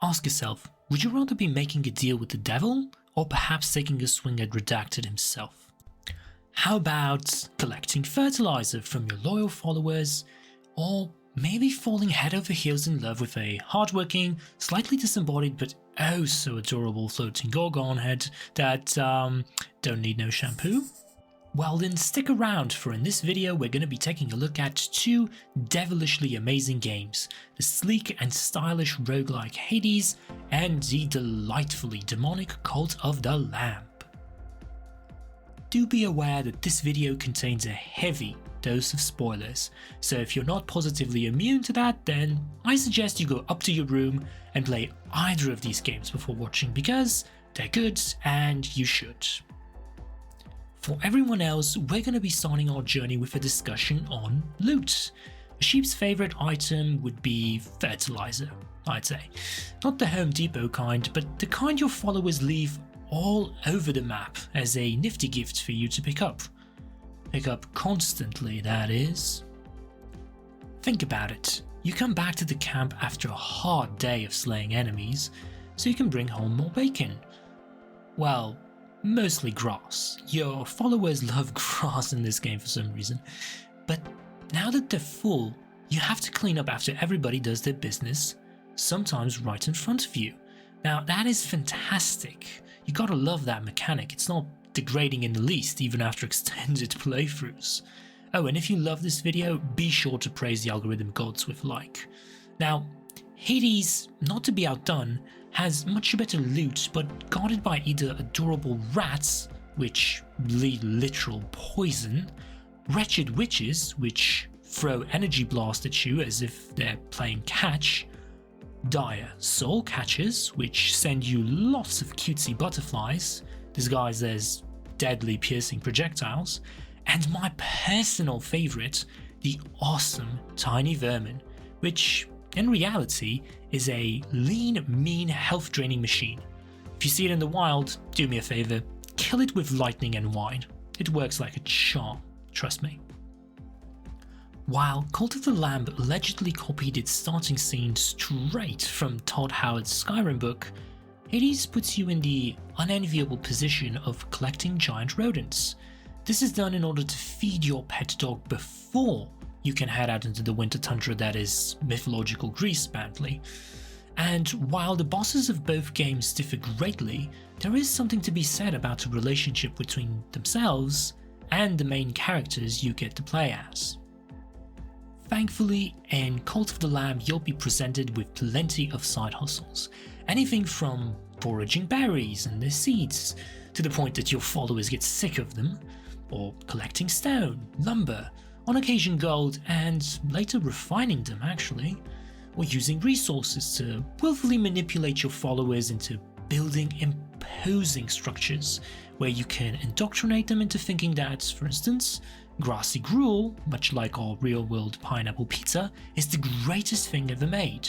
Ask yourself, would you rather be making a deal with the devil, or perhaps taking a swing at Redacted himself? How about collecting fertilizer from your loyal followers, or maybe falling head over heels in love with a hardworking, slightly disembodied but oh so adorable floating gorgon head that don't need no shampoo? Well then stick around, for in this video we're going to be taking a look at two devilishly amazing games, the sleek and stylish roguelike Hades and the delightfully demonic Cult of the Lamb. Do be aware that this video contains a heavy dose of spoilers, so if you're not positively immune to that, then I suggest you go up to your room and play either of these games before watching, because they're good and you should. For everyone else, we're going to be starting our journey with a discussion on loot. A sheep's favourite item would be fertilizer, I'd say. Not the Home Depot kind, but the kind your followers leave all over the map as a nifty gift for you to pick up. Pick up constantly, that is. Think about it. You come back to the camp after a hard day of slaying enemies, so you can bring home more bacon. Well, mostly grass. Your followers love grass in this game for some reason. But now that they're full, you have to clean up after everybody does their business, sometimes right in front of you. Now that is fantastic. You gotta love that mechanic. It's not degrading in the least, even after extended playthroughs. Oh, and if you love this video, be sure to praise the algorithm gods with a like. Now, Hades, not to be outdone, has much better loot, but guarded by either adorable rats, which bleed literal poison, wretched witches, which throw energy blast at you as if they're playing catch, dire soul catchers, which send you lots of cutesy butterflies, disguised as deadly piercing projectiles, and my personal favourite, the awesome tiny vermin, which in reality is a lean, mean, health draining machine. If you see it in the wild, do me a favour, kill it with lightning and wine. It works like a charm, trust me. While Cult of the Lamb allegedly copied its starting scene straight from Todd Howard's Skyrim book, Hades puts you in the unenviable position of collecting giant rodents. This is done in order to feed your pet dog before you can head out into the winter tundra that is mythological Greece, apparently. And while the bosses of both games differ greatly, there is something to be said about the relationship between themselves and the main characters you get to play as. Thankfully, in Cult of the Lamb you'll be presented with plenty of side hustles, anything from foraging berries and their seeds, to the point that your followers get sick of them, or collecting stone, lumber, on occasion gold, and later refining them actually, or using resources to willfully manipulate your followers into building imposing structures where you can indoctrinate them into thinking that, for instance, grassy gruel, much like our real-world pineapple pizza, is the greatest thing ever made.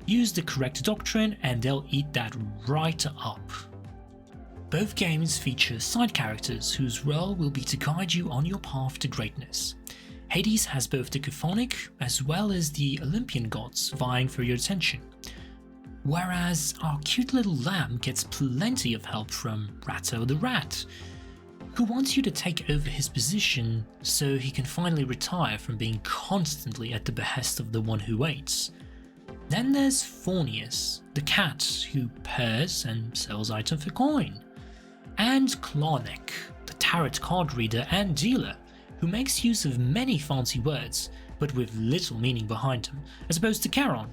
Use the correct doctrine and they'll eat that right up. Both games feature side characters whose role will be to guide you on your path to greatness. Hades has both the Chthonic as well as the Olympian gods vying for your attention, whereas our cute little lamb gets plenty of help from Ratto the Rat, who wants you to take over his position so he can finally retire from being constantly at the behest of the one who waits. Then there's Phornius, the cat who purrs and sells items for coin, and Klarnek, the tarot card reader and dealer, who makes use of many fancy words but with little meaning behind them, as opposed to Charon,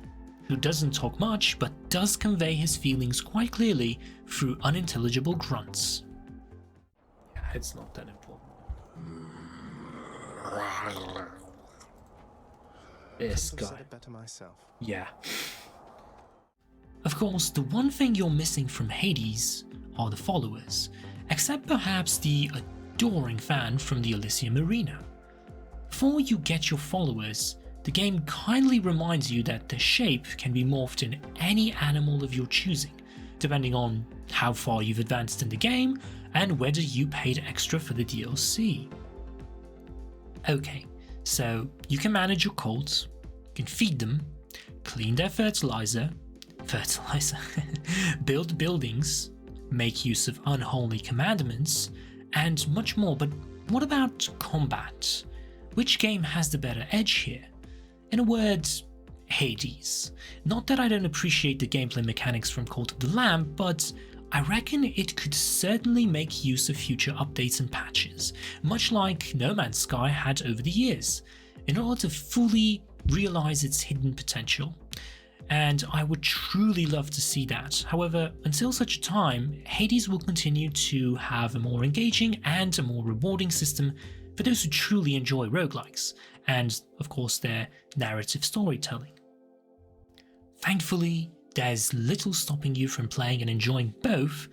who doesn't talk much but does convey his feelings quite clearly through unintelligible grunts. Yeah, it's not that important. This guy. Said it better myself. Yeah. Of course, the one thing you're missing from Hades are the followers, except perhaps the adoring fan from the Elysium Arena. Before you get your followers, the game kindly reminds you that their shape can be morphed in any animal of your choosing, depending on how far you've advanced in the game and whether you paid extra for the DLC. Okay, so you can manage your cults, you can feed them, clean their fertilizer, fertilizer, build buildings, make use of unholy commandments, and much more. But what about combat? Which game has the better edge here? In a word, Hades. Not that I don't appreciate the gameplay mechanics from Cult of the Lamb, but I reckon it could certainly make use of future updates and patches, much like No Man's Sky had over the years, in order to fully realize its hidden potential. And I would truly love to see that. However, until such a time, Hades will continue to have a more engaging and a more rewarding system for those who truly enjoy roguelikes, and of course their narrative storytelling. Thankfully, there's little stopping you from playing and enjoying both,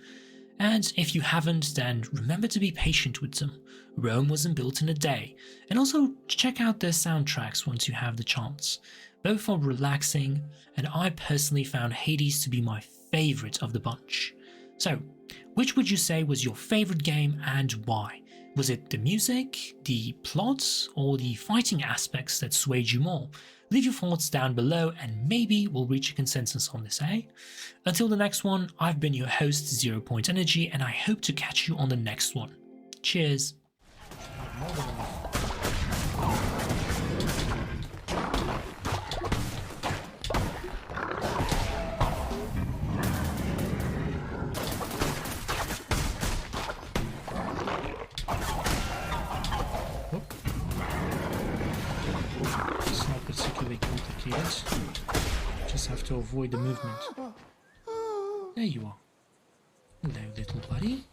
and if you haven't, then remember to be patient with them. Rome wasn't built in a day, and also check out their soundtracks once you have the chance. Both are relaxing, and I personally found Hades to be my favourite of the bunch. So, which would you say was your favourite game and why? Was it the music, the plot, or the fighting aspects that swayed you more? Leave your thoughts down below and maybe we'll reach a consensus on this, eh? Until the next one, I've been your host, 0 Point Energy, and I hope to catch you on the next one. Cheers! Just have to avoid the movement. There you are. Hello, little buddy.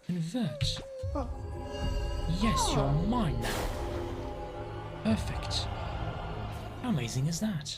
Invert. Yes, you're mine now. Perfect. How amazing is that?